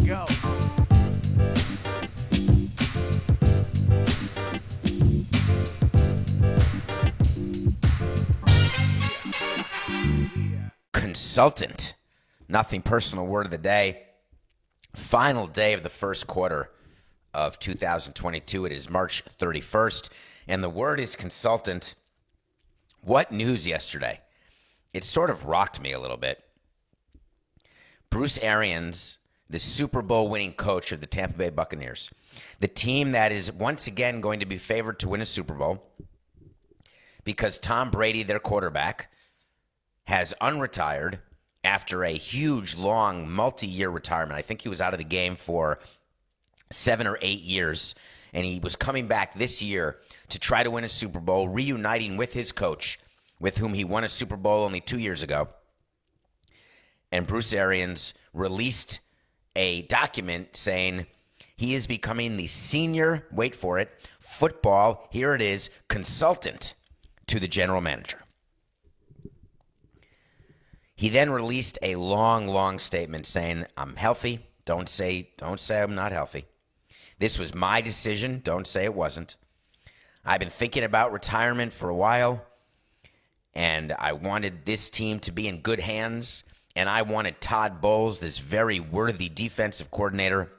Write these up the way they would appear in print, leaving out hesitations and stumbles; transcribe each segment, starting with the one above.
go. Consultant. Nothing personal word of the day. Final day of the first quarter of 2022. It is March 31st, and the word is consultant. What news yesterday? It sort of rocked me a little bit. Bruce Arians, the Super Bowl winning coach of the Tampa Bay Buccaneers, the team that is once again going to be favored to win a Super Bowl because Tom Brady, their quarterback, has unretired after a huge, long, multi-year retirement. I think he was out of the game for 7 or 8 years, and he was coming back this year to try to win a Super Bowl, reuniting with his coach, with whom he won a Super Bowl only 2 years ago. And Bruce Arians released a document saying he is becoming the senior, wait for it, football, here it is, consultant to the general manager. He then released a long statement saying, I'm healthy. Don't say I'm not healthy. This was my decision. Don't say it wasn't. I've been thinking about retirement for a while, and I wanted this team to be in good hands, and I wanted Todd Bowles, this very worthy defensive coordinator.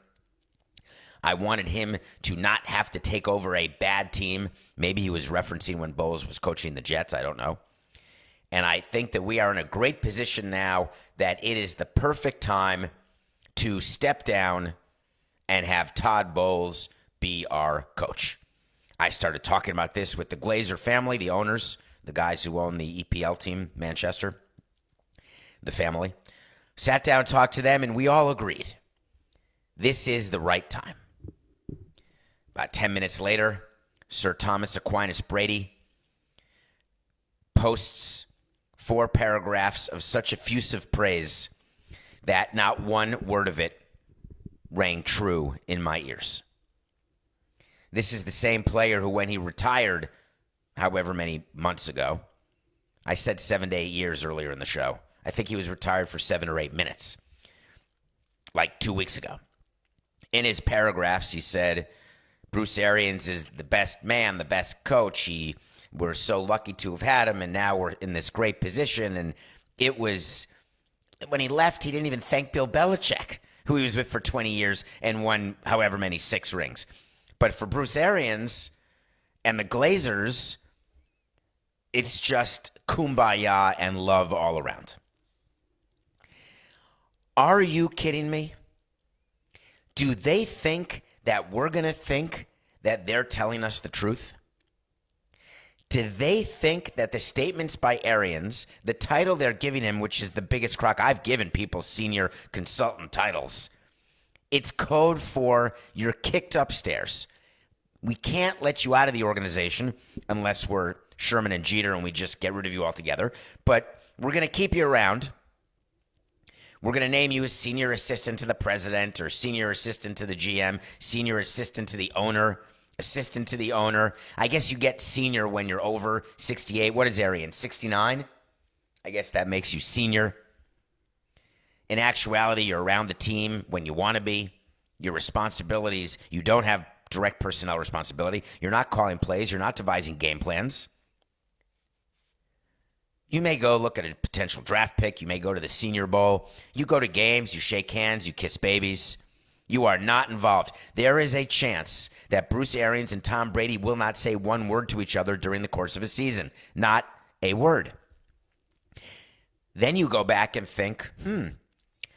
I wanted him to not have to take over a bad team. Maybe he was referencing when Bowles was coaching the Jets. I don't know. And I think that we are in a great position now that it is the perfect time to step down and have Todd Bowles be our coach. I started talking about this with the Glazer family, the owners, the guys who own the EPL team, Manchester, the family. Sat down, talked to them, and we all agreed. This is the right time. About 10 minutes later, Sir Thomas Aquinas Brady posts 4 paragraphs of such effusive praise that not one word of it rang true in my ears. This is the same player who, when he retired, however many months ago, I said 7 to 8 years earlier in the show. I think he was retired for 7 or 8 minutes, like 2 weeks ago. In his paragraphs, he said, Bruce Arians is the best man, the best coach. We're so lucky to have had him, and now we're in this great position. And it was, when he left, he didn't even thank Bill Belichick, who he was with for 20 years and won however many 6 rings. But for Bruce Arians and the Glazers, it's just kumbaya and love all around. Are you kidding me? Do they think that we're going to think that they're telling us the truth? Do they think that the statements by Arians, the title they're giving him, which is the biggest crock I've given people senior consultant titles, it's code for you're kicked upstairs. We can't let you out of the organization unless we're Sherman and Jeter and we just get rid of you altogether. But we're going to keep you around. We're going to name you as senior assistant to the president or senior assistant to the GM, senior assistant to the owner, assistant to the owner. I guess you get senior when you're over 68. What is Arians, 69? I guess that makes you senior. In actuality, you're around the team when you want to be. Your responsibilities, you don't have direct personnel responsibility. You're not calling plays. You're not devising game plans. You may go look at a potential draft pick. You may go to the Senior Bowl. You go to games. You shake hands. You kiss babies. You are not involved. There is a chance that Bruce Arians and Tom Brady will not say one word to each other during the course of a season. Not a word. Then you go back and think,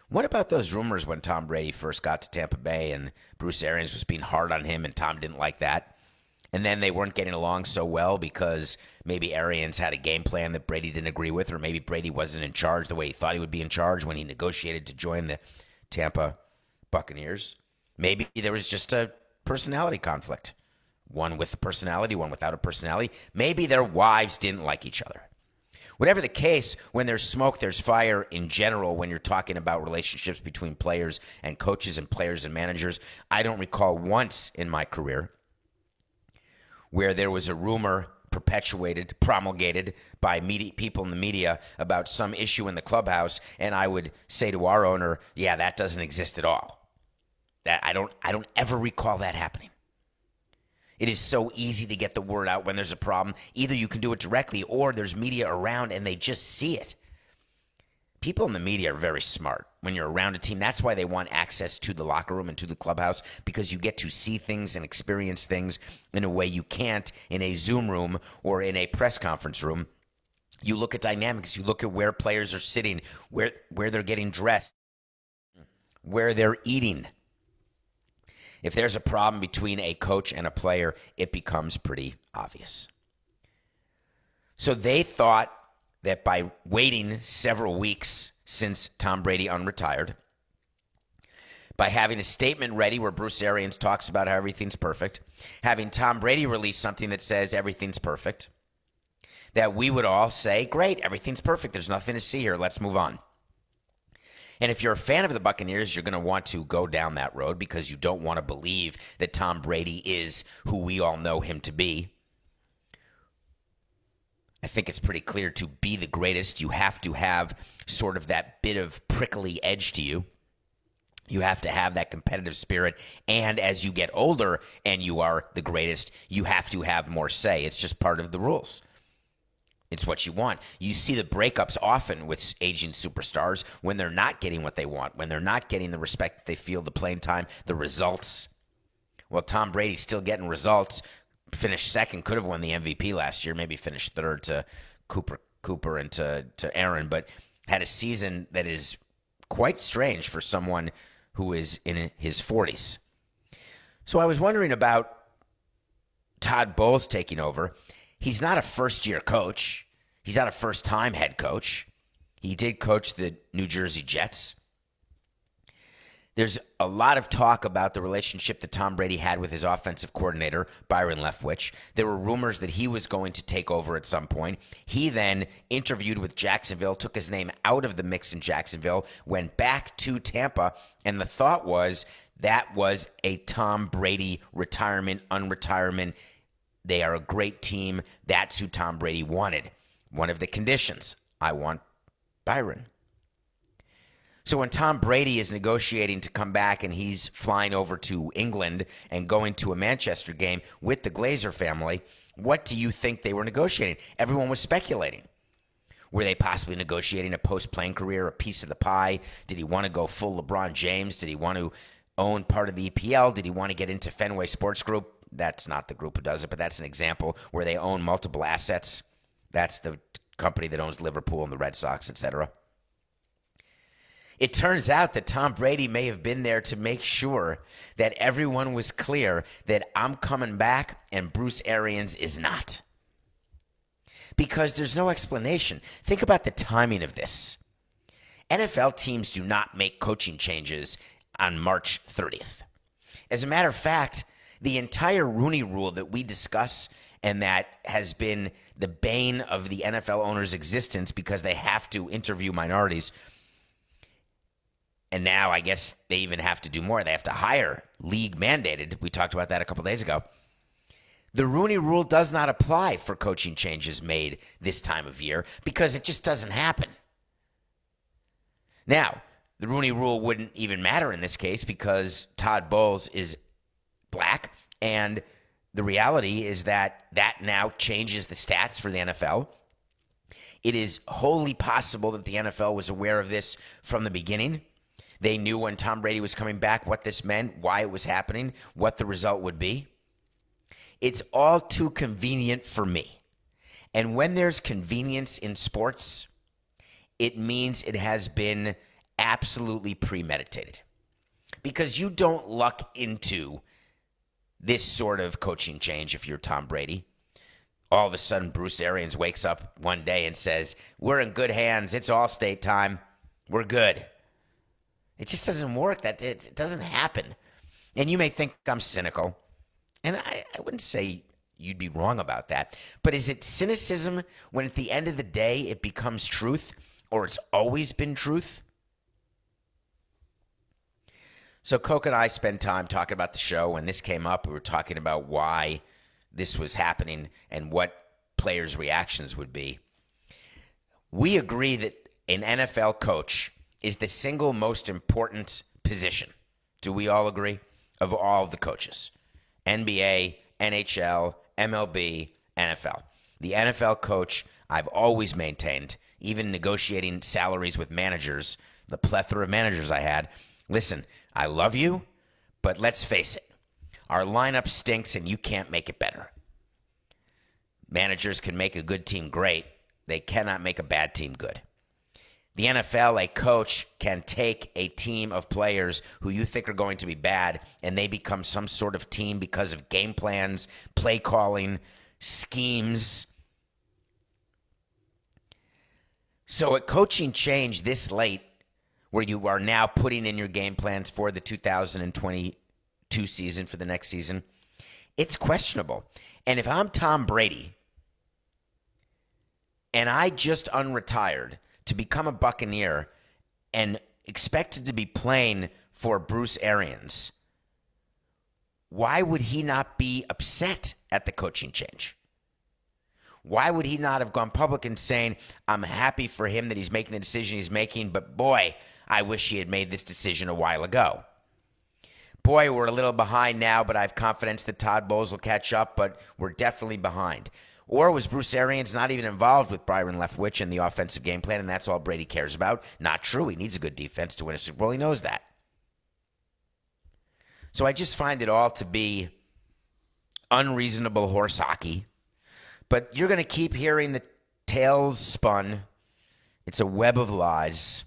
what about those rumors when Tom Brady first got to Tampa Bay and Bruce Arians was being hard on him and Tom didn't like that? And then they weren't getting along so well because maybe Arians had a game plan that Brady didn't agree with, or maybe Brady wasn't in charge the way he thought he would be in charge when he negotiated to join the Tampa Buccaneers. Maybe there was just a personality conflict. One with a personality, one without a personality. Maybe their wives didn't like each other. Whatever the case, when there's smoke, there's fire in general when you're talking about relationships between players and coaches and players and managers. I don't recall once in my career where there was a rumor perpetuated, promulgated by people in the media about some issue in the clubhouse, and I would say to our owner, yeah, that doesn't exist at all. I don't ever recall that happening. It is so easy to get the word out when there's a problem. Either you can do it directly or there's media around and they just see it. People in the media are very smart when you're around a team. That's why they want access to the locker room and to the clubhouse, because you get to see things and experience things in a way you can't in a Zoom room or in a press conference room. You look at dynamics. You look at where players are sitting, where they're getting dressed, where they're eating. If there's a problem between a coach and a player, it becomes pretty obvious. So they thought that by waiting several weeks since Tom Brady unretired, by having a statement ready where Bruce Arians talks about how everything's perfect, having Tom Brady release something that says everything's perfect, that we would all say, great, everything's perfect. There's nothing to see here. Let's move on. And if you're a fan of the Buccaneers, you're going to want to go down that road because you don't want to believe that Tom Brady is who we all know him to be. I think it's pretty clear to be the greatest, you have to have sort of that bit of prickly edge to you. You have to have that competitive spirit. And as you get older and you are the greatest, you have to have more say. It's just part of the rules. It's what you want. You see the breakups often with aging superstars when they're not getting what they want, when they're not getting the respect that they feel, the playing time, the results. Well, Tom Brady's still getting results. Finished second, could have won the MVP last year, maybe finished third to Cooper and to Aaron, but had a season that is quite strange for someone who is in his 40s. So I was wondering about Todd Bowles taking over. He's not a first-year coach. He's not a first-time head coach. He did coach the New Jersey Jets. There's a lot of talk about the relationship that Tom Brady had with his offensive coordinator, Byron Leftwich. There were rumors that he was going to take over at some point. He then interviewed with Jacksonville, took his name out of the mix in Jacksonville, went back to Tampa, and the thought was that was a Tom Brady retirement, unretirement. They are a great team. That's who Tom Brady wanted. One of the conditions, I want Byron. So when Tom Brady is negotiating to come back and he's flying over to England and going to a Manchester game with the Glazer family, what do you think they were negotiating? Everyone was speculating. Were they possibly negotiating a post-playing career, a piece of the pie? Did he want to go full LeBron James? Did he want to own part of the EPL? Did he want to get into Fenway Sports Group? That's not the group who does it, but that's an example where they own multiple assets. That's the company that owns Liverpool and the Red Sox, etc. It turns out that Tom Brady may have been there to make sure that everyone was clear that I'm coming back and Bruce Arians is not. Because there's no explanation. Think about the timing of this. NFL teams do not make coaching changes on March 30th. As a matter of fact, the entire Rooney Rule that we discuss and that has been the bane of the NFL owners' existence because they have to interview minorities. And now I guess they even have to do more. They have to hire, league mandated. We talked about that a couple days ago. The Rooney Rule does not apply for coaching changes made this time of year because it just doesn't happen. Now, the Rooney Rule wouldn't even matter in this case because Todd Bowles is black, and the reality is that that now changes the stats for the NFL. It is wholly possible that the NFL was aware of this from the beginning. They knew when Tom Brady was coming back what this meant, why it was happening, what the result would be. It's all too convenient for me. And when there's convenience in sports, it means it has been absolutely premeditated. Because you don't luck into this sort of coaching change if you're Tom Brady. All of a sudden, Bruce Arians wakes up one day and says, we're in good hands. It's Allstate time. We're good. It just doesn't work. It doesn't happen. And you may think I'm cynical. And I wouldn't say you'd be wrong about that. But is it cynicism when at the end of the day it becomes truth, or it's always been truth? So Coke and I spent time talking about the show. When this came up, we were talking about why this was happening and what players' reactions would be. We agree that an NFL coach is the single most important position Do we all agree? Of all the coaches. NBA, NHL, MLB, NFL. The NFL coach, I've always maintained, even negotiating salaries with managers, the plethora of managers I had. Listen, I love you, but let's face it. Our lineup stinks and you can't make it better. Managers can make a good team great. They cannot make a bad team good. The NFL, a coach can take a team of players who you think are going to be bad, and they become some sort of team because of game plans, play calling, schemes. So a coaching change this late, where you are now putting in your game plans for the 2022 season, for the next season, it's questionable. And if I'm Tom Brady, and I just unretired to become a Buccaneer and expected to be playing for Bruce Arians, why would he not be upset at the coaching change? Why would he not have gone public and saying, I'm happy for him that he's making the decision he's making, but boy, I wish he had made this decision a while ago. Boy, we're a little behind now, but I have confidence that Todd Bowles will catch up, but we're definitely behind. Or was Bruce Arians not even involved with Byron Leftwich in the offensive game plan, and that's all Brady cares about? Not true. He needs a good defense to win a Super Bowl. He knows that. So I just find it all to be unreasonable horse hockey. But you're going to keep hearing the tales spun. It's a web of lies.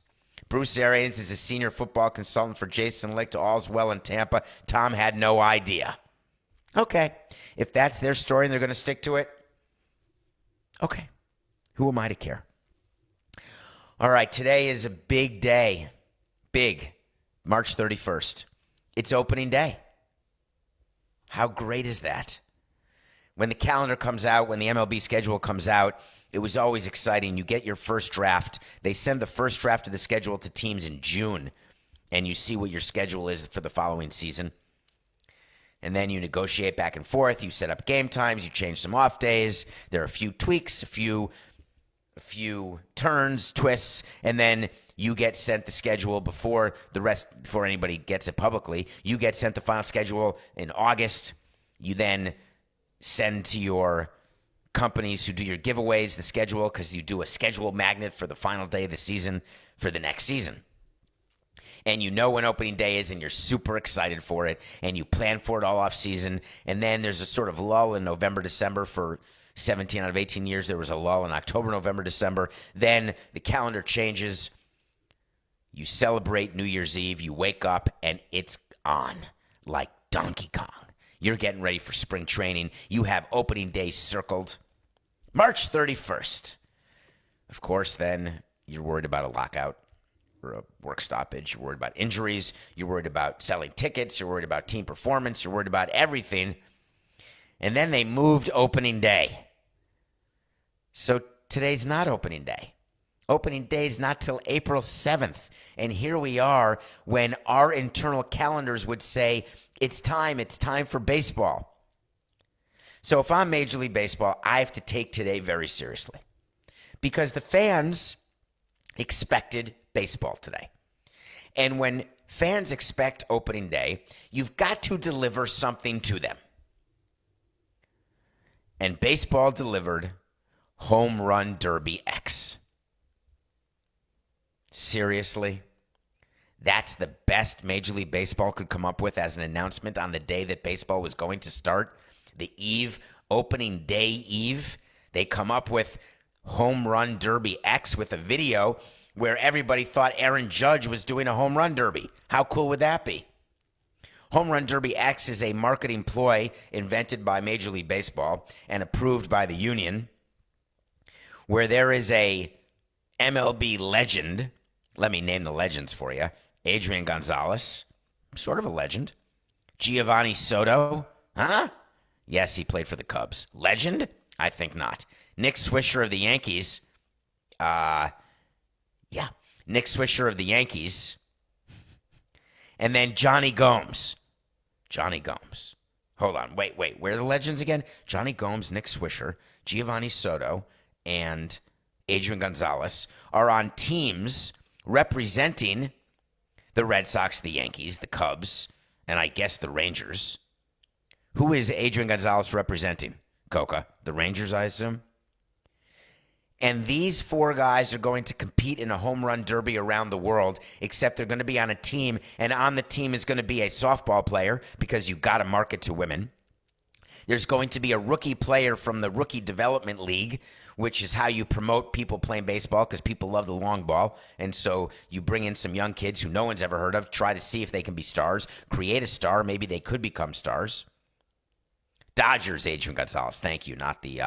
Bruce Arians is a senior football consultant for Jason Licht. All's well in Tampa. Tom had no idea. Okay. If that's their story and they're going to stick to it, okay. Who am I to care? All right. Today is a big day. Big. March 31st. It's opening day. How great is that? When the calendar comes out, when the MLB schedule comes out, it was always exciting. You get your first draft. They send the first draft of the schedule to teams in June, and you see what your schedule is for the following season. And then you negotiate back and forth. You set up game times. You change some off days. There are a few tweaks, a few turns, twists, and then you get sent the schedule before anybody gets it publicly. You get sent the final schedule in August. You then send to your companies who do your giveaways the schedule, because you do a schedule magnet for the final day of the season for the next season. And you know when opening day is, and you're super excited for it, and you plan for it all off season. And then there's a sort of lull in November, December. For 17 out of 18 years, there was a lull in October, November, December. Then the calendar changes. You celebrate New Year's Eve. You wake up, and it's on like Donkey Kong. You're getting ready for spring training. You have opening day circled. March 31st. Of course, then you're worried about a lockout or a work stoppage. You're worried about injuries. You're worried about selling tickets. You're worried about team performance. You're worried about everything. And then they moved opening day. So today's not opening day. Opening day is not till April 7th. And here we are when our internal calendars would say, it's time for baseball. So if I'm Major League Baseball, I have to take today very seriously, because the fans expected baseball today. And when fans expect opening day, you've got to deliver something to them. And baseball delivered Home Run Derby X. Seriously? That's the best Major League Baseball could come up with as an announcement on the day that baseball was going to start? The eve, opening day eve, they come up with Home Run Derby X with a video where everybody thought Aaron Judge was doing a home run derby. How cool would that be? Home Run Derby X is a marketing ploy invented by Major League Baseball and approved by the union, where there is a MLB legend. Let me name the legends for you. Adrian Gonzalez, sort of a legend. Giovanni Soto, huh? Yes, he played for the Cubs. Legend? I think not. Nick Swisher of the Yankees. Nick Swisher of the Yankees. And then Johnny Gomes. Johnny Gomes. Hold on. Wait. Where are the legends again? Johnny Gomes, Nick Swisher, Giovanni Soto, and Adrian Gonzalez are on teams representing The Red Sox, the Yankees, the Cubs, and I guess the Rangers. Who is Adrian Gonzalez representing, Coca? The Rangers, I assume? And these four guys are going to compete in a home run derby around the world, except they're going to be on a team, and on the team is going to be a softball player because you got to market to women. There's going to be a rookie player from the Rookie Development League, which is how you promote people playing baseball because people love the long ball. And so you bring in some young kids who no one's ever heard of, try to see if they can be stars, create a star. Maybe they could become stars. Dodgers, Adrian Gonzalez. Thank you, not the...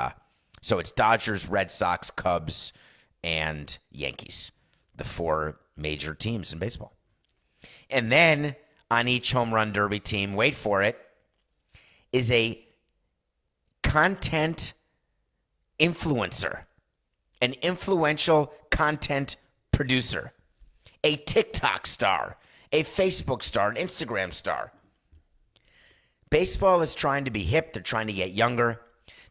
So it's Dodgers, Red Sox, Cubs, and Yankees, the four major teams in baseball. And then on each home run derby team, wait for it, is a content influencer, an influential content producer, a TikTok star, a Facebook star, an Instagram star. Baseball is trying to be hip. They're trying to get younger.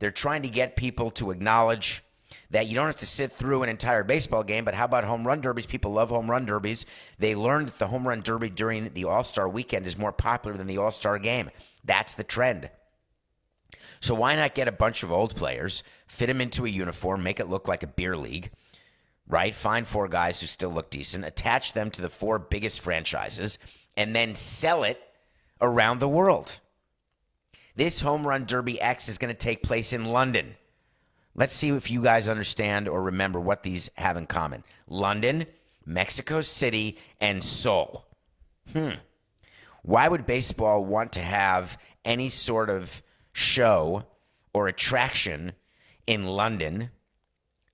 They're trying to get people to acknowledge that you don't have to sit through an entire baseball game, but how about home run derbies? People love home run derbies. They learned that the home run derby during the All-Star weekend is more popular than the All-Star game. That's the trend. So why not get a bunch of old players, fit them into a uniform, make it look like a beer league, right? Find four guys who still look decent, attach them to the four biggest franchises, and then sell it around the world. This Home Run Derby X is going to take place in London. Let's see if you guys understand or remember what these have in common. London, Mexico City, and Seoul. Why would baseball want to have any sort of show or attraction in London,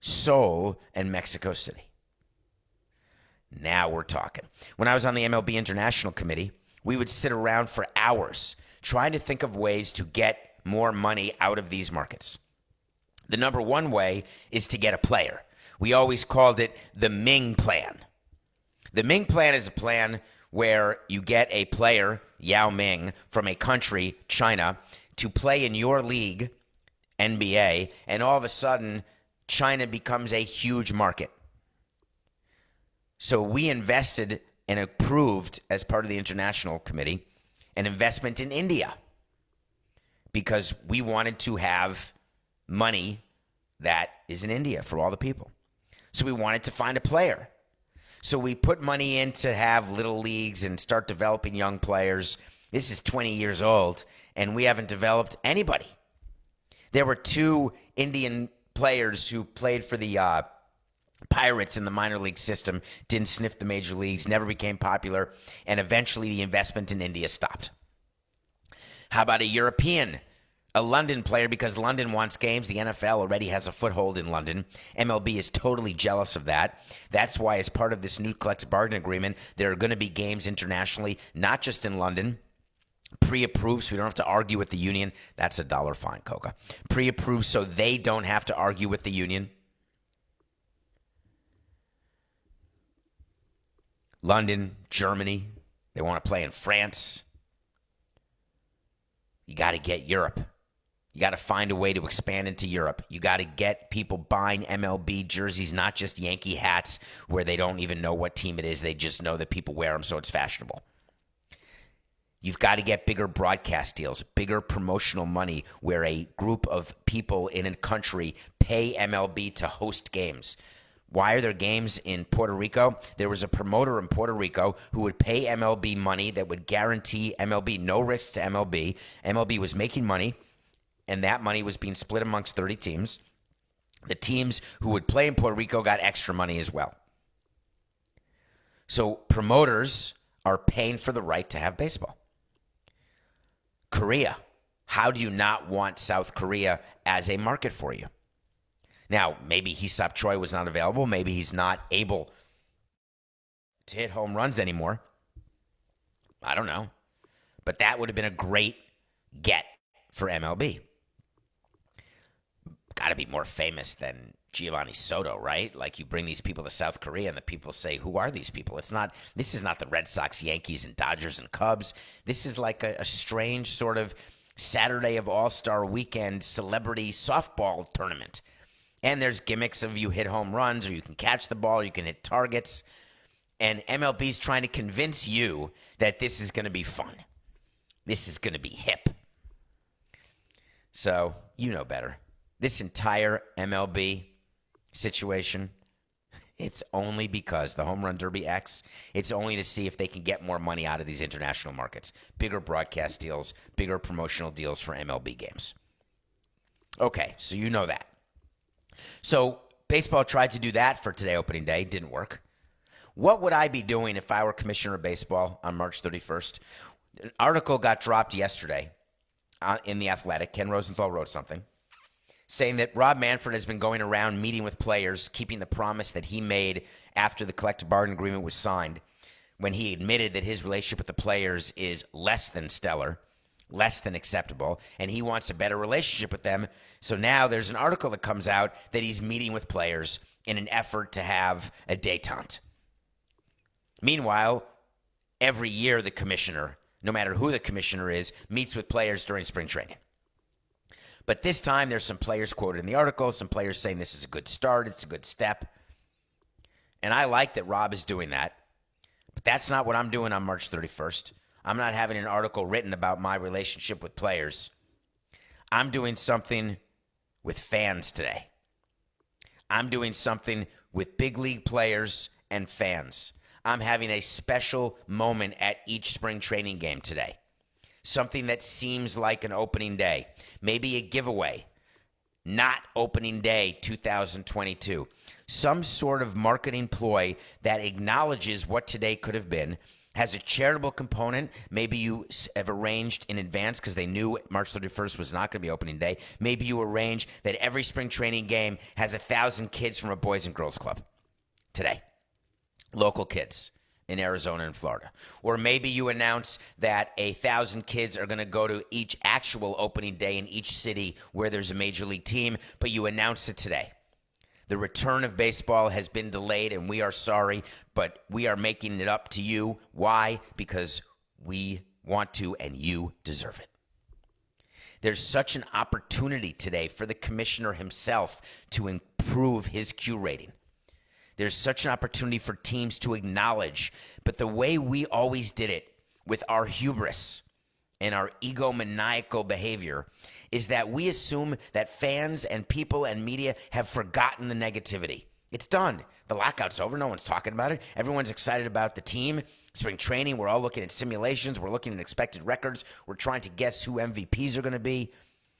Seoul, and Mexico City? Now we're talking. When I was on the MLB International Committee, we would sit around for hours trying to think of ways to get more money out of these markets. The number one way is to get a player. We always called it the Ming Plan. The Ming Plan is a plan where you get a player, Yao Ming, from a country, China, to play in your league, NBA, and all of a sudden, China becomes a huge market. So we invested and approved, as part of the International Committee, an investment in India because we wanted to have money that is in India for all the people. So we wanted to find a player. So we put money in to have little leagues and start developing young players. This is 20 years old, and we haven't developed anybody. There were two Indian players who played for the Pirates in the minor league system, didn't sniff the major leagues, never became popular, and eventually the investment in India stopped. How about a European, a London player, because London wants games. The NFL already has a foothold in London. MLB is totally jealous of that. That's why, as part of this new collective bargaining agreement, there are going to be games internationally, not just in London. Pre-approved, so we don't have to argue with the union. That's $1 fine, Coca. Pre-approved so they don't have to argue with the union. London, Germany. They want to play in France. You got to get Europe. You got to find a way to expand into Europe. You got to get people buying MLB jerseys, not just Yankee hats where they don't even know what team it is. They just know that people wear them, so it's fashionable. You've got to get bigger broadcast deals, bigger promotional money where a group of people in a country pay MLB to host games. Why are there games in Puerto Rico? There was a promoter in Puerto Rico who would pay MLB money that would guarantee MLB no risks to MLB. MLB was making money, and that money was being split amongst 30 teams. The teams who would play in Puerto Rico got extra money as well. So promoters are paying for the right to have baseball. Korea. How do you not want South Korea as a market for you? Now, maybe Hee-Seop Choi was not available. Maybe he's not able to hit home runs anymore. I don't know. But that would have been a great get for MLB. Got to be more famous than Giovanni Soto, right? Like, you bring these people to South Korea and the people say, who are these people? This is not the Red Sox, Yankees, and Dodgers and Cubs. This is like a strange sort of Saturday of All-Star Weekend celebrity softball tournament. And there's gimmicks of you hit home runs, or you can catch the ball, or you can hit targets. And MLB's trying to convince you that this is going to be fun. This is going to be hip. So, you know better. This entire MLB situation, it's only because the Home Run Derby X, it's only to see if they can get more money out of these international markets. Bigger broadcast deals, bigger promotional deals for MLB games. Okay, so you know that. So baseball tried to do that for today, opening day. Didn't work. What would I be doing if I were commissioner of baseball on March 31st? An article got dropped yesterday in The Athletic. Ken Rosenthal wrote something saying that Rob Manfred has been going around meeting with players, keeping the promise that he made after the collective bargaining agreement was signed, when he admitted that his relationship with the players is less than stellar, less than acceptable, and he wants a better relationship with them. So now there's an article that comes out that he's meeting with players in an effort to have a détente. Meanwhile, every year the commissioner, no matter who the commissioner is, meets with players during spring training. But this time there's some players quoted in the article, some players saying this is a good start, it's a good step. And I like that Rob is doing that. But that's not what I'm doing on March 31st. I'm not having an article written about my relationship with players. I'm doing something with fans today. I'm doing something with big league players and fans. I'm having a special moment at each spring training game today. Something that seems like an opening day. Maybe a giveaway. Not opening day 2022. Some sort of marketing ploy that acknowledges what today could have been, has a charitable component. Maybe you have arranged in advance because they knew March 31st was not going to be opening day. Maybe you arrange that every spring training game has 1,000 kids from a Boys and Girls Club today. Local kids in Arizona and Florida. Or maybe you announce that 1,000 kids are going to go to each actual opening day in each city where there's a major league team, but you announce it today. The return of baseball has been delayed, and we are sorry, but we are making it up to you. Why? Because we want to, and you deserve it. There's such an opportunity today for the commissioner himself to improve his Q rating. There's such an opportunity for teams to acknowledge, but the way we always did it with our hubris and our egomaniacal behavior is that we assume that fans and people and media have forgotten the negativity. It's done. The lockout's over. No one's talking about it. Everyone's excited about the team. Spring training, we're all looking at simulations. We're looking at expected records. We're trying to guess who MVPs are going to be.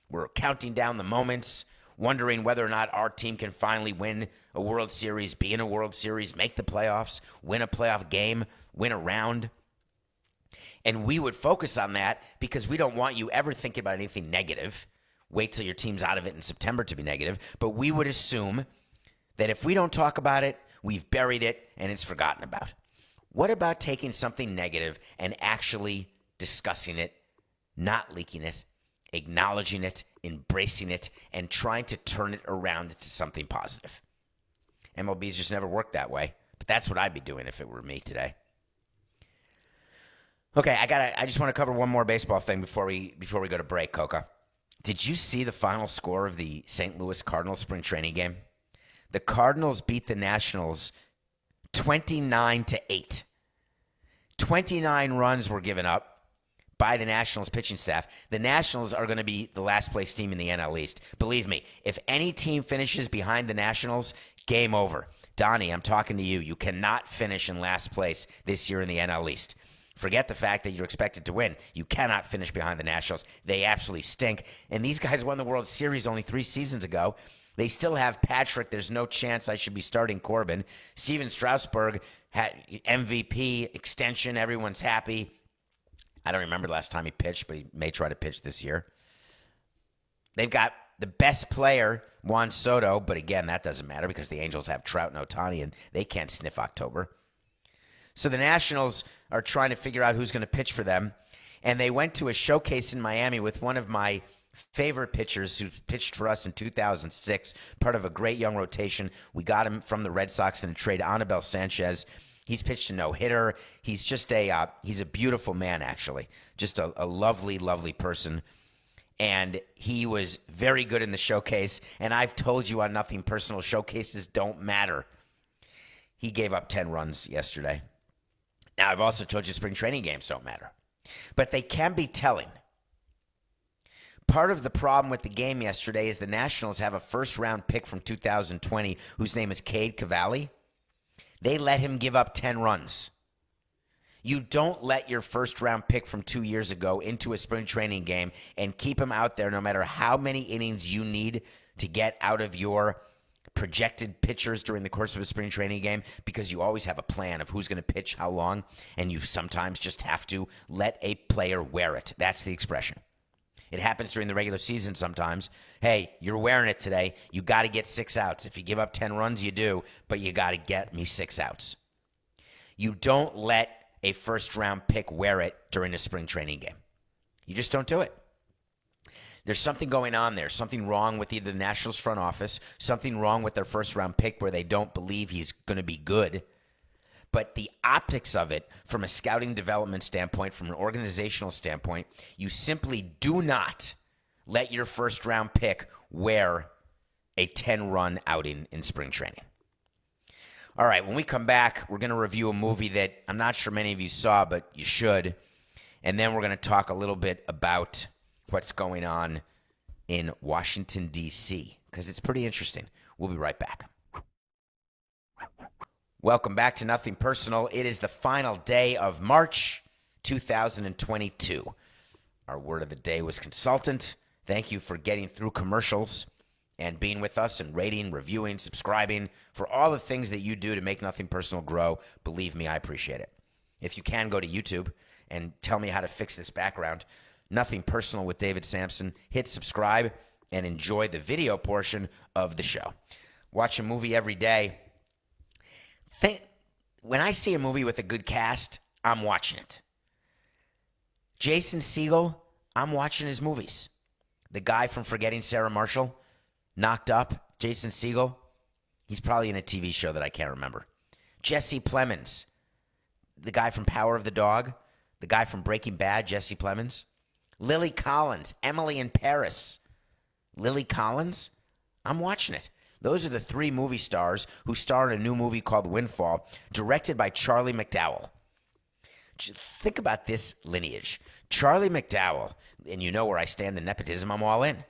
We're counting down the moments, wondering whether or not our team can finally win a World Series, be in a World Series, make the playoffs, win a playoff game, win a round. And we would focus on that because we don't want you ever thinking about anything negative. Wait till your team's out of it in September to be negative. But we would assume that if we don't talk about it, we've buried it and it's forgotten about. What about taking something negative and actually discussing it, not leaking it, acknowledging it, embracing it, and trying to turn it around into something positive? MLB's just never worked that way. But that's what I'd be doing if it were me today. Okay, I just want to cover one more baseball thing before we go to break, Coca. Did you see the final score of the St. Louis Cardinals spring training game? The Cardinals beat the Nationals 29-8. 29 runs were given up by the Nationals pitching staff. The Nationals are going to be the last place team in the NL East. Believe me, if any team finishes behind the Nationals, game over. Donnie, I'm talking to you. You cannot finish in last place this year in the NL East. Forget the fact that you're expected to win. You cannot finish behind the Nationals. They absolutely stink. And these guys won the World Series only 3 seasons ago. They still have Patrick. There's no chance I should be starting Corbin. Steven Strasburg had MVP extension. Everyone's happy. I don't remember the last time he pitched, but he may try to pitch this year. They've got the best player, Juan Soto, but again, that doesn't matter because the Angels have Trout and Ohtani, and they can't sniff October. So the Nationals are trying to figure out who's going to pitch for them, and they went to a showcase in Miami with one of my favorite pitchers who pitched for us in 2006, part of a great young rotation. We got him from the Red Sox in a trade, Anibal Sanchez. He's pitched a no-hitter. He's just he's a beautiful man, actually. Just a lovely, lovely person. And he was very good in the showcase. And I've told you on Nothing Personal, showcases don't matter. He gave up 10 runs yesterday. Now, I've also told you spring training games don't matter, but they can be telling. Part of the problem with the game yesterday is the Nationals have a first-round pick from 2020 whose name is Cade Cavalli. They let him give up 10 runs. You don't let your first-round pick from 2 years ago into a spring training game and keep him out there no matter how many innings you need to get out of your projected pitchers during the course of a spring training game, because you always have a plan of who's going to pitch how long, and you sometimes just have to let a player wear it. That's the expression. It happens during the regular season sometimes. Hey, you're wearing it today. You got to get 6 outs. If you give up 10 runs, you do, but you got to get me 6 outs. You don't let a first-round pick wear it during a spring training game. You just don't do it. There's something going on there, something wrong with either the Nationals front office, something wrong with their first-round pick where they don't believe he's going to be good. But the optics of it, from a scouting development standpoint, from an organizational standpoint, you simply do not let your first-round pick wear a 10-run outing in spring training. All right, when we come back, we're going to review a movie that I'm not sure many of you saw, but you should. And then we're going to talk a little bit about what's going on in Washington, D.C., because it's pretty interesting. We'll be right back. Welcome back to Nothing Personal. It is the final day of March 2022. Our word of the day was consultant. Thank you for getting through commercials and being with us and rating, reviewing, subscribing, for all the things that you do to make Nothing Personal grow. Believe me, I appreciate it. If you can, go to YouTube and tell me how to fix this background. Nothing Personal with David Sampson. Hit subscribe and enjoy the video portion of the show. Watch a movie every day. When I see a movie with a good cast, I'm watching it. Jason Segel, I'm watching his movies. The guy from Forgetting Sarah Marshall, Knocked Up, Jason Segel, he's probably in a TV show that I can't remember. Jesse Plemons, the guy from Power of the Dog, the guy from Breaking Bad, Jesse Plemons. Lily Collins, Emily in Paris. Lily Collins, I'm watching it. Those are the 3 movie stars who star in a new movie called Windfall, directed by Charlie McDowell. Think about this lineage. Charlie McDowell, and you know where I stand in nepotism, I'm all in.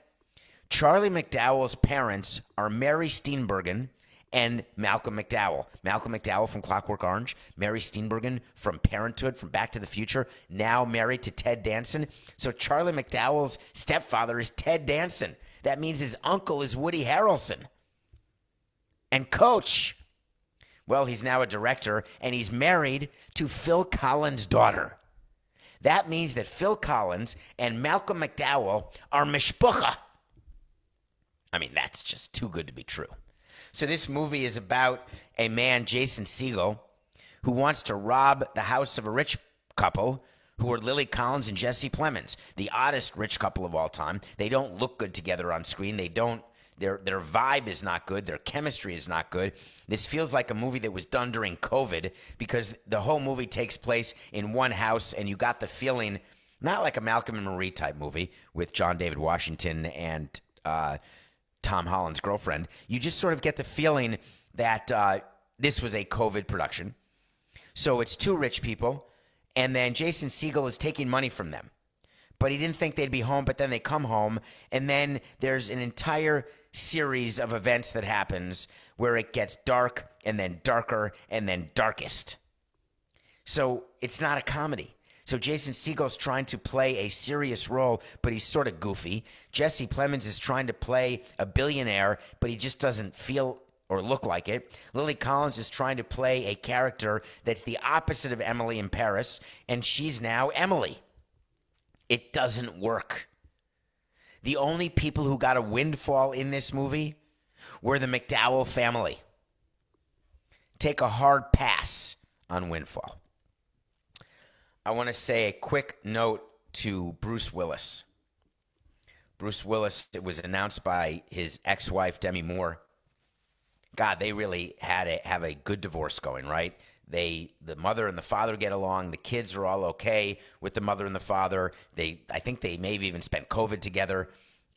Charlie McDowell's parents are Mary Steenburgen and Malcolm McDowell. Malcolm McDowell from Clockwork Orange, Mary Steenburgen from Parenthood, from Back to the Future, now married to Ted Danson. So Charlie McDowell's stepfather is Ted Danson. That means his uncle is Woody Harrelson. And Coach, well, he's now a director, and he's married to Phil Collins' daughter. That means that Phil Collins and Malcolm McDowell are mishpucha. I mean, that's just too good to be true. So this movie is about a man, Jason Segel, who wants to rob the house of a rich couple who are Lily Collins and Jesse Plemons, the oddest rich couple of all time. They don't look good together on screen. Their vibe is not good. Their chemistry is not good. This feels like a movie that was done during COVID, because the whole movie takes place in one house, and you got the feeling, not like a Malcolm and Marie type movie with John David Washington and Tom Holland's girlfriend. You just sort of get the feeling that this was a COVID production. So it's 2 rich people, and then Jason Segel is taking money from them. But he didn't think they'd be home, but then they come home, and then there's an entire series of events that happens where it gets dark, and then darker, and then darkest. So it's not a comedy. So Jason Segel's trying to play a serious role, but he's sort of goofy. Jesse Plemons is trying to play a billionaire, but he just doesn't feel or look like it. Lily Collins is trying to play a character that's the opposite of Emily in Paris, and she's now Emily. It doesn't work. The only people who got a windfall in this movie were the McDowell family. Take a hard pass on Windfall. I want to say a quick note to Bruce Willis. Bruce Willis, it was announced by his ex-wife, Demi Moore. God, they really have a good divorce going, right? The mother and the father get along. The kids are all okay with the mother and the father. I think they maybe even spent COVID together.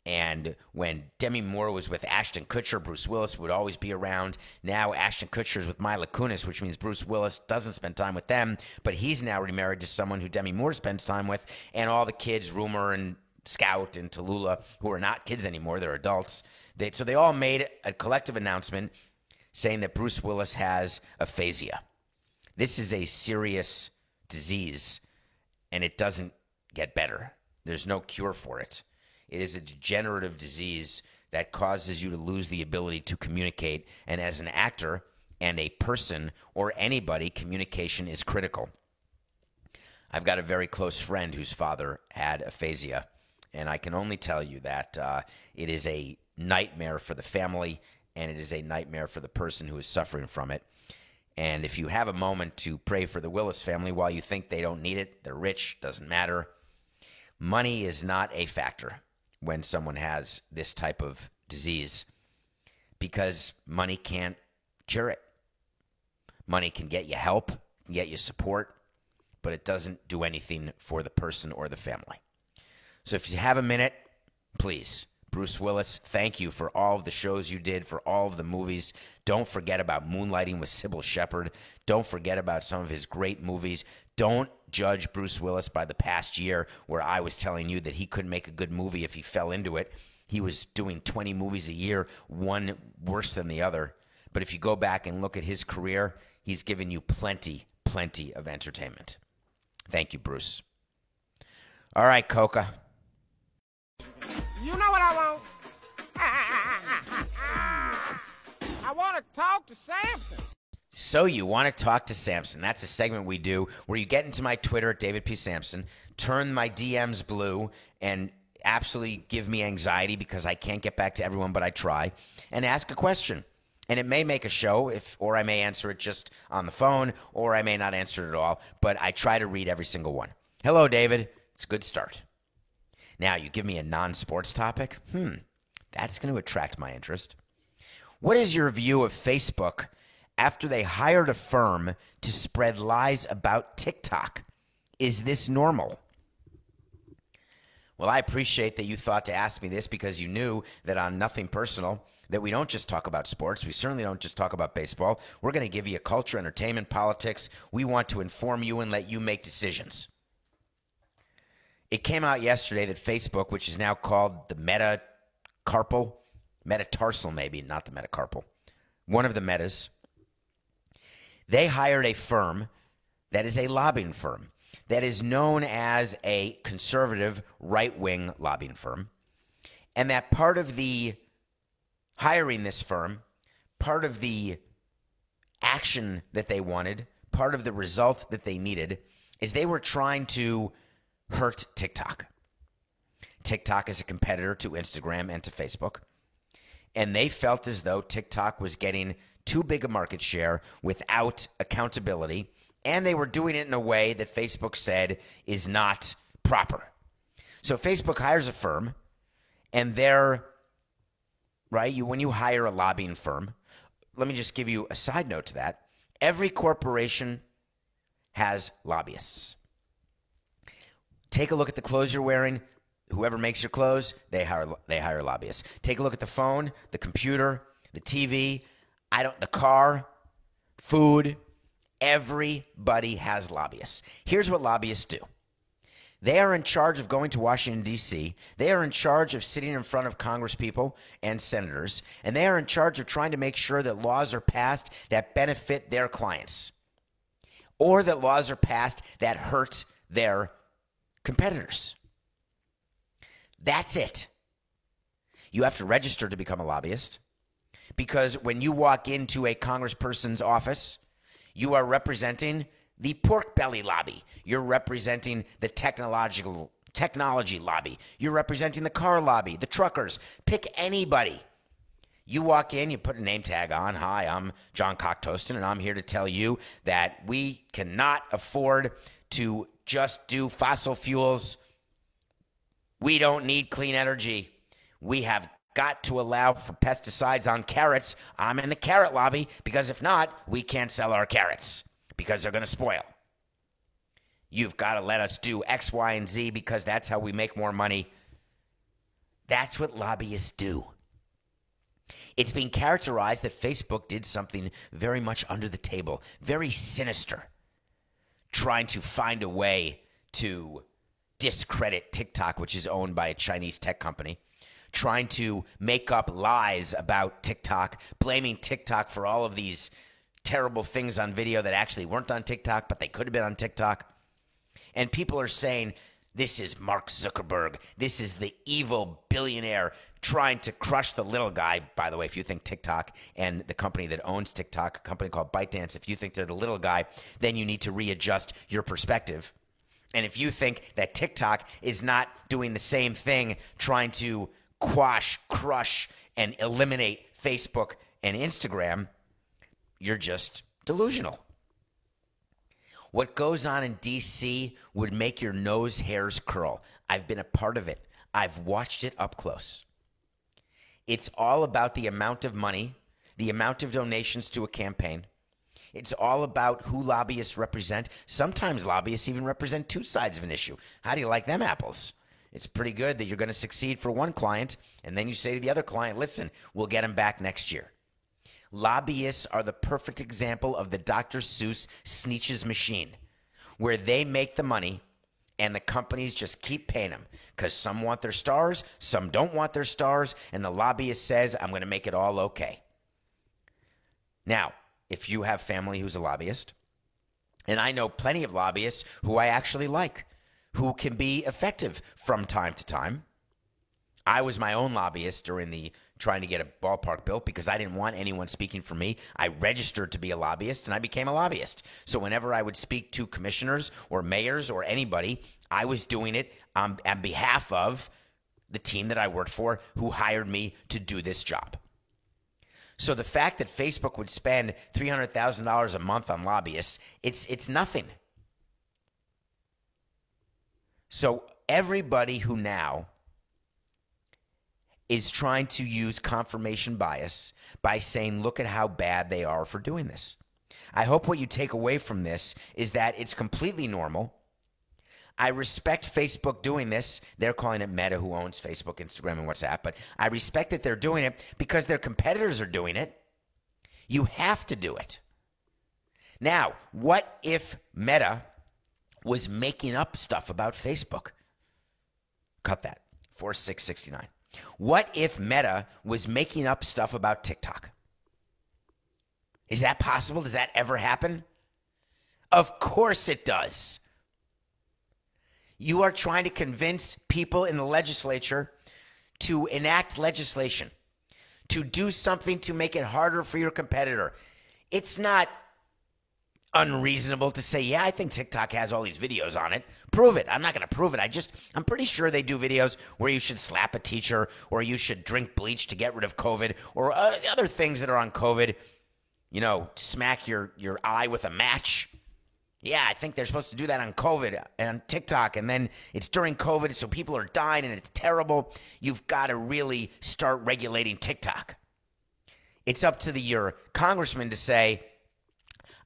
And when Demi Moore was with Ashton Kutcher, Bruce Willis would always be around. Now Ashton Kutcher's with Mila Kunis, which means Bruce Willis doesn't spend time with them, but he's now remarried to someone who Demi Moore spends time with. And all the kids, Rumor and Scout and Tallulah, who are not kids anymore, they're adults. So they all made a collective announcement saying that Bruce Willis has aphasia. This is a serious disease, and it doesn't get better. There's no cure for it. It is a degenerative disease that causes you to lose the ability to communicate. And as an actor and a person or anybody, communication is critical. I've got a very close friend whose father had aphasia, and I can only tell you that it is a nightmare for the family, and it is a nightmare for the person who is suffering from it. And if you have a moment to pray for the Willis family while you think they don't need it, they're rich, doesn't matter. Money is not a factor when someone has this type of disease, because money can't cure it. Money can get you help, can get you support, but it doesn't do anything for the person or the family. So if you have a minute, please, Bruce Willis, thank you for all of the shows you did, for all of the movies. Don't forget about Moonlighting with Sybil Shepherd. Don't forget about some of his great movies. Don't judge Bruce Willis by the past year where I was telling you that he couldn't make a good movie if he fell into it. He was doing 20 movies a year, one worse than the other. But if you go back and look at his career, he's given you plenty of entertainment. Thank you, Bruce. All right, Coca. You know what I want? I want to talk to Samson. So you want to talk to Samson. That's a segment we do where you get into my Twitter at David P. Samson, turn my DMs blue, and absolutely give me anxiety because I can't get back to everyone, but I try, and ask a question. And it may make a show, or I may answer it just on the phone, or I may not answer it at all, but I try to read every single one. Hello, David. It's a good start. Now, you give me a non-sports topic? That's going to attract my interest. What is your view of Facebook after they hired a firm to spread lies about TikTok? Is this normal? Well, I appreciate that you thought to ask me this because you knew that on Nothing Personal, that we don't just talk about sports. We certainly don't just talk about baseball. We're going to give you culture, entertainment, politics. We want to inform you and let you make decisions. It came out yesterday that Facebook, which is now called the metatarsal maybe, not the metacarpal, one of the metas, they hired a firm that is a lobbying firm that is known as a conservative right-wing lobbying firm, and that part of the hiring this firm, part of the action that they wanted, part of the result that they needed, is they were trying to hurt TikTok. TikTok is a competitor to Instagram and to Facebook. And they felt as though TikTok was getting too big a market share without accountability. And they were doing it in a way that Facebook said is not proper. So Facebook hires a firm, and they're, right, when you hire a lobbying firm, let me just give you a side note to that. Every corporation has lobbyists. Take a look at the clothes you're wearing. Whoever makes your clothes, they hire lobbyists. Take a look at the phone, the computer, the TV, the car, food. Everybody has lobbyists. Here's what lobbyists do. They are in charge of going to Washington, D.C. They are in charge of sitting in front of congresspeople and senators, and they are in charge of trying to make sure that laws are passed that benefit their clients, or that laws are passed that hurt their competitors. That's it. You have to register to become a lobbyist, because when you walk into a congressperson's office, you are representing the pork belly lobby. You're representing the technology lobby. You're representing the car lobby, the truckers. Pick anybody. You walk in, you put a name tag on. Hi, I'm John Cocktoaston, and I'm here to tell you that we cannot afford to just do fossil fuels. We don't need clean energy. We have got to allow for pesticides on carrots. I'm in the carrot lobby, because if not, we can't sell our carrots because they're going to spoil. You've got to let us do X, Y, and Z because that's how we make more money. That's what lobbyists do. It's being characterized that Facebook did something very much under the table, very sinister, trying to find a way to discredit TikTok, which is owned by a Chinese tech company, trying to make up lies about TikTok, blaming TikTok for all of these terrible things on video that actually weren't on TikTok, but they could have been on TikTok. And people are saying, this is Mark Zuckerberg. This is the evil billionaire trying to crush the little guy. By the way, if you think TikTok and the company that owns TikTok, a company called ByteDance, if you think they're the little guy, then you need to readjust your perspective. And if you think that TikTok is not doing the same thing, trying to quash, crush, and eliminate Facebook and Instagram, you're just delusional. What goes on in D.C. would make your nose hairs curl. I've been a part of it. I've watched it up close. It's all about the amount of money, the amount of donations to a campaign. It's all about who lobbyists represent. Sometimes lobbyists even represent two sides of an issue. How do you like them apples? It's pretty good that you're going to succeed for one client, and then you say to the other client, listen, we'll get them back next year. Lobbyists are the perfect example of the Dr. Seuss Sneetch's machine, where they make the money and the companies just keep paying them because some want their stars, some don't want their stars, and the lobbyist says, I'm going to make it all okay. Now, if you have family who's a lobbyist, and I know plenty of lobbyists who I actually like, who can be effective from time to time. I was my own lobbyist during the trying to get a ballpark built because I didn't want anyone speaking for me. I registered to be a lobbyist, and I became a lobbyist. So whenever I would speak to commissioners or mayors or anybody, I was doing it on behalf of the team that I worked for who hired me to do this job. So the fact that Facebook would spend $300,000 a month on lobbyists, it's nothing. So everybody who now is trying to use confirmation bias by saying, look at how bad they are for doing this. I hope what you take away from this is that it's completely normal. I respect Facebook doing this. They're calling it Meta, who owns Facebook, Instagram, and WhatsApp. But I respect that they're doing it because their competitors are doing it. You have to do it. Now, what if Meta was making up stuff about Facebook? Cut that. 4669. What if Meta was making up stuff about TikTok? Is that possible? Does that ever happen? Of course it does. You are trying to convince people in the legislature to enact legislation, to do something to make it harder for your competitor. It's not unreasonable to say, yeah, I think TikTok has all these videos on it. Prove it. I'm not going to prove it. I'm pretty sure they do videos where you should slap a teacher or you should drink bleach to get rid of COVID or other things that are on COVID. You know, smack your eye with a match. Yeah, I think they're supposed to do that on COVID and TikTok, and then it's during COVID, so people are dying and it's terrible. You've got to really start regulating TikTok. It's up to your congressman to say,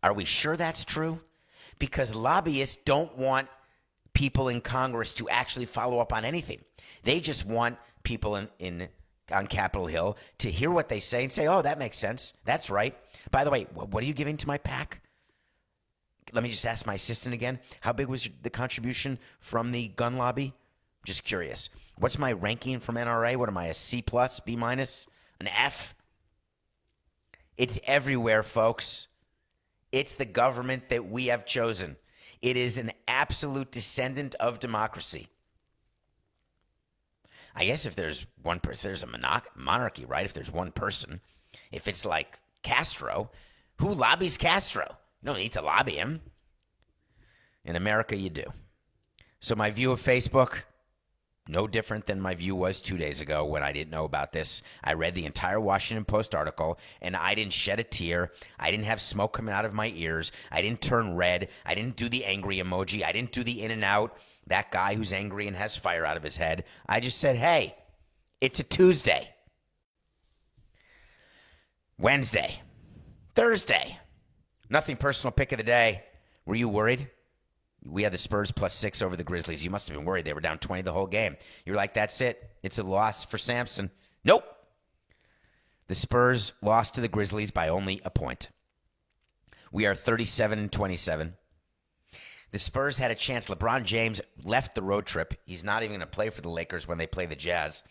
are we sure that's true? Because lobbyists don't want people in Congress to actually follow up on anything. They just want people on Capitol Hill to hear what they say and say, oh, that makes sense. That's right. By the way, what are you giving to my PAC? Let me just ask my assistant again. How big was the contribution from the gun lobby? Just curious. What's my ranking from NRA? What am I, a C+, B-, an F? It's everywhere, folks. It's the government that we have chosen. It is an absolute descendant of democracy. I guess if there's one person, there's a monarchy, right? If there's one person, if it's like Castro, who lobbies Castro? You don't need to lobby him. In America, you do. So my view of Facebook, no different than my view was 2 days ago when I didn't know about this. I read the entire Washington Post article, and I didn't shed a tear. I didn't have smoke coming out of my ears. I didn't turn red. I didn't do the angry emoji. I didn't do the in and out, that guy who's angry and has fire out of his head. I just said, hey, it's a Tuesday. Wednesday. Thursday. Nothing personal pick of the day. Were you worried? We had the Spurs +6 over the Grizzlies. You must have been worried. They were down 20 the whole game. You're like, that's it. It's a loss for Samson. Nope. The Spurs lost to the Grizzlies by only a point. We are 37-27. The Spurs had a chance. LeBron James left the road trip. He's not even going to play for the Lakers when they play the Jazz.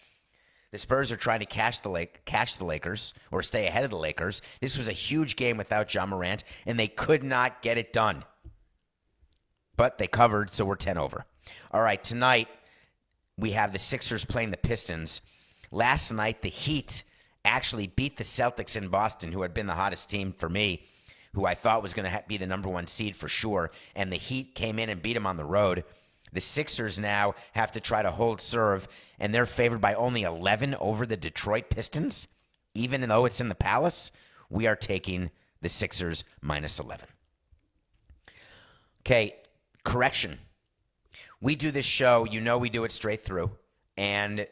The Spurs are trying to catch the Lakers or stay ahead of the Lakers. This was a huge game without Ja Morant, and they could not get it done. But they covered, so we're 10 over. All right, tonight we have the Sixers playing the Pistons. Last night, the Heat actually beat the Celtics in Boston, who had been the hottest team for me, who I thought was going to be the number one seed for sure. And the Heat came in and beat them on the road. The Sixers now have to try to hold serve, and they're favored by only 11 over the Detroit Pistons. Even though it's in the Palace, we are taking the Sixers -11. Okay, correction. We do this show, we do it straight through, and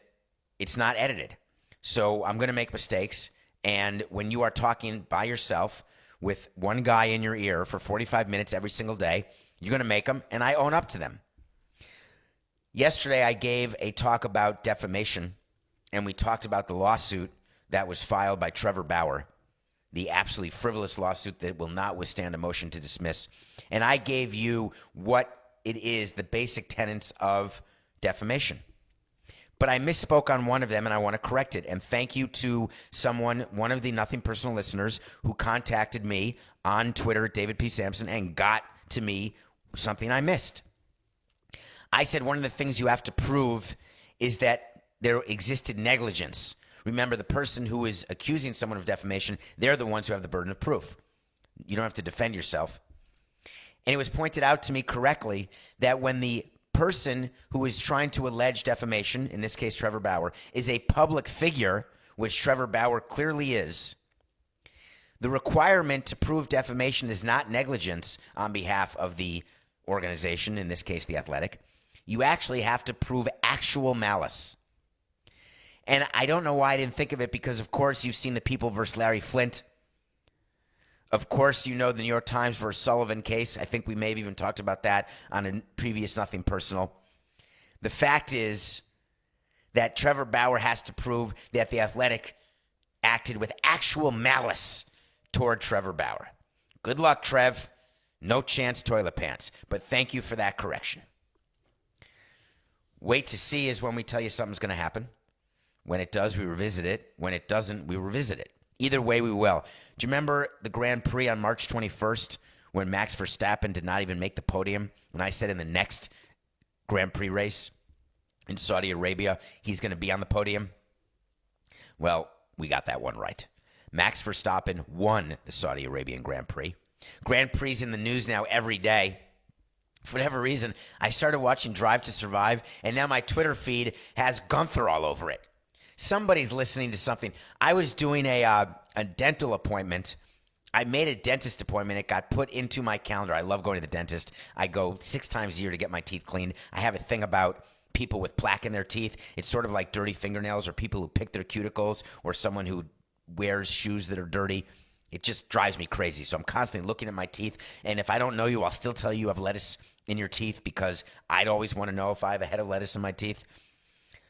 it's not edited. So I'm going to make mistakes, and when you are talking by yourself with one guy in your ear for 45 minutes every single day, you're going to make them, and I own up to them. Yesterday, I gave a talk about defamation, and we talked about the lawsuit that was filed by Trevor Bauer, the absolutely frivolous lawsuit that will not withstand a motion to dismiss. And I gave you what it is, the basic tenets of defamation. But I misspoke on one of them, and I want to correct it. And thank you to one of the Nothing Personal listeners who contacted me on Twitter, David P. Sampson, and got to me something I missed. I said one of the things you have to prove is that there existed negligence. Remember, the person who is accusing someone of defamation, they're the ones who have the burden of proof. You don't have to defend yourself. And it was pointed out to me correctly that when the person who is trying to allege defamation, in this case Trevor Bauer, is a public figure, which Trevor Bauer clearly is, the requirement to prove defamation is not negligence on behalf of the organization, in this case The Athletic. You actually have to prove actual malice. And I don't know why I didn't think of it, because of course you've seen the People versus Larry Flint. Of course, you know the New York Times versus Sullivan case. I think we may have even talked about that on a previous Nothing Personal. The fact is that Trevor Bauer has to prove that The Athletic acted with actual malice toward Trevor Bauer. Good luck, Trev. No chance, toilet pants. But thank you for that correction. Wait to see is when we tell you something's going to happen. When it does, we revisit it. When it doesn't, we revisit it. Either way, we will. Do you remember the Grand Prix on March 21st when Max Verstappen did not even make the podium? And I said in the next Grand Prix race in Saudi Arabia, he's going to be on the podium? Well, we got that one right. Max Verstappen won the Saudi Arabian Grand Prix. Grand Prix in the news now every day. For whatever reason, I started watching Drive to Survive, and now my Twitter feed has Gunther all over it. Somebody's listening to something. I was doing a dental appointment. I made a dentist appointment. It got put into my calendar. I love going to the dentist. I go 6 times a year to get my teeth cleaned. I have a thing about people with plaque in their teeth. It's sort of like dirty fingernails, or people who pick their cuticles, or someone who wears shoes that are dirty. It just drives me crazy. So I'm constantly looking at my teeth. And if I don't know you, I'll still tell you you have lettuce in your teeth, because I'd always want to know if I have a head of lettuce in my teeth.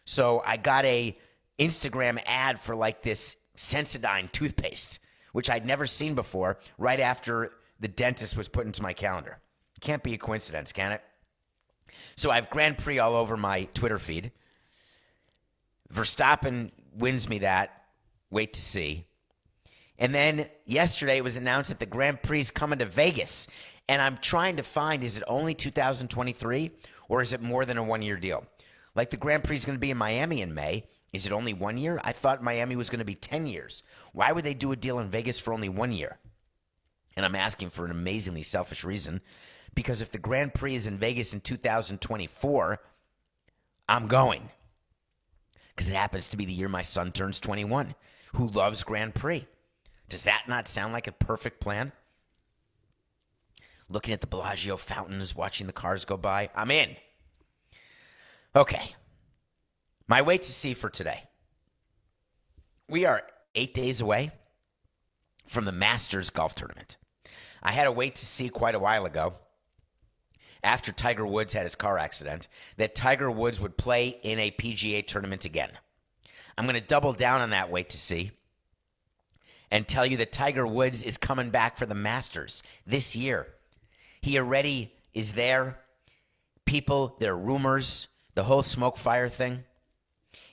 So I got a Instagram ad for like this Sensodyne toothpaste, which I'd never seen before, right after the dentist was put into my calendar. Can't be a coincidence, can it? So I have Grand Prix all over my Twitter feed. Verstappen wins me that. Wait to see. And then yesterday it was announced that the Grand Prix is coming to Vegas. And I'm trying to find, is it only 2023 or is it more than a 1-year deal? Like the Grand Prix is going to be in Miami in May. Is it only 1 year? I thought Miami was going to be 10 years. Why would they do a deal in Vegas for only 1 year? And I'm asking for an amazingly selfish reason. Because if the Grand Prix is in Vegas in 2024, I'm going. Because it happens to be the year my son turns 21, who loves Grand Prix. Does that not sound like a perfect plan? Looking at the Bellagio fountains, watching the cars go by. I'm in. Okay. My wait to see for today. We are 8 days away from the Masters golf tournament. I had a wait to see quite a while ago. after Tiger Woods had his car accident, that Tiger Woods would play in a PGA tournament again. I'm going to double down on that, wait to see, and tell you that Tiger Woods is coming back for the Masters this year. He already is there. People, there are rumors, the whole smoke fire thing.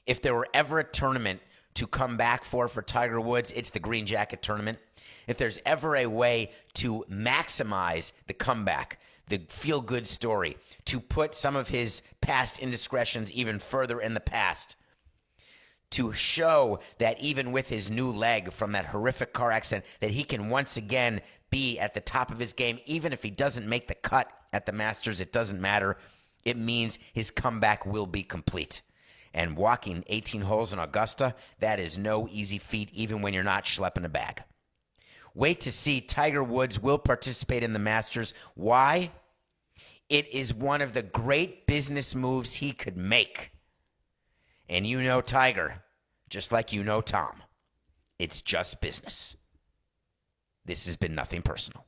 If there were ever a tournament to come back for Tiger Woods, it's the Green Jacket Tournament. If there's ever a way to maximize the comeback, the feel-good story, to put some of his past indiscretions even further in the past, to show that even with his new leg from that horrific car accident, that he can once again be at the top of his game, even if he doesn't make the cut at the Masters, it doesn't matter. It means his comeback will be complete. And walking 18 holes in Augusta, that is no easy feat, even when you're not schlepping a bag. Wait to see. Tiger Woods will participate in the Masters. Why? It is one of the great business moves he could make. And you know Tiger, just like you know Tom. It's just business. This has been Nothing Personal.